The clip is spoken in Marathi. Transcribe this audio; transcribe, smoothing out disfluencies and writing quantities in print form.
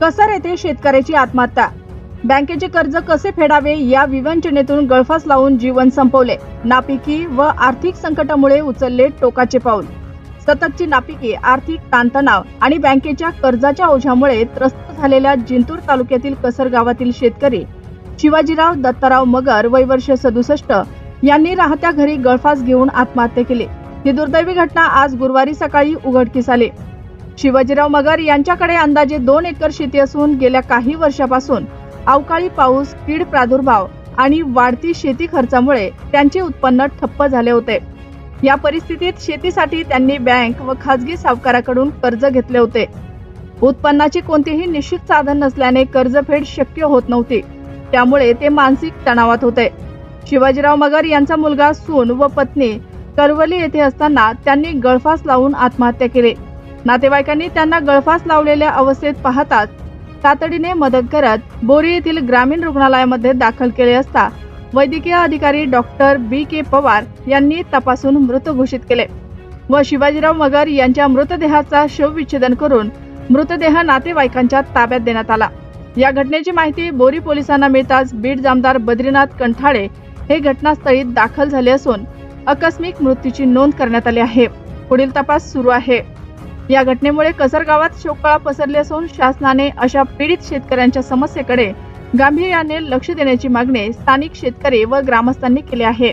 कसर येथे शेतकऱ्याची आत्महत्या। बँकेचे कर्ज कसे फेडावे या विवंचनेतून गळफास लावून जीवन संपवले। नापिकी व आर्थिक संकटामुळे उचलले टोकाचे पाऊल। सततची नापिकी, आर्थिक ताणतणाव आणि बँकेच्या कर्जाच्या ओझ्यामुळे त्रस्त झालेल्या जिंतूर तालुक्यातील कसर गावातील शेतकरी शिवाजीराव दत्ताराव मगर वय वर्ष 67 यांनी राहत्या घरी गळफास घेऊन आत्महत्या केली। ही दुर्दैवी घटना आज गुरुवारी सकाळी उघडकीस आली। शिवाजीराव मगर यांच्याकडे अंदाजे 2 एकर शेती असून गेल्या काही वर्षापासून अवकाळी पाऊस, कीड प्रादुर्भाव आणि वाढती शेती खर्चामुळे त्यांचे उत्पन्न ठप्प झाले होते। या परिस्थितीत शेतीसाठी त्यांनी बँक व खासगी सावकाराकडून कर्ज घेतले होते। उत्पन्नाचे कोणतेही निश्चित साधन नसल्याने कर्जफेड शक्य होत नव्हती, त्यामुळे ते मानसिक तणावात होते। शिवाजीराव मगर यांचा मुलगा, सून व पत्नी करवली येथे असताना त्यांनी गळफास लावून आत्महत्या केली। नातेवाईकांनी त्यांना गळफास लावलेल्या अवस्थेत पाहताच तातडीने मदत करत बोरी येथील ग्रामीण रुग्णालयामध्ये दाखल केले असता वैद्यकीय अधिकारी डॉक्टर बी.के. पवार यांनी तपासून मृत घोषित केले व शिवाजीराव मगर यांच्या मृतदेहाचा शवविच्छेदन करून मृतदेह नातेवाईकांच्या ताब्यात देण्यात आला। या घटनेची माहिती बोरी पोलिसांना मिळताच बीड जामदार बद्रीनाथ कंठाळे हे घटनास्थळी दाखल झाले असून आकस्मिक मृत्यूची नोंद करण्यात आली आहे। पुढील तपास सुरू आहे। या घटनेमुळे कसर गावात शोककळा पसरली असून शासनाने अशा पीडित शेतकऱ्यांच्या समस्येकडे गांभीर्याने लक्ष देण्याची मागणी स्थानिक शेतकरी व ग्रामस्थांनी केली आहे।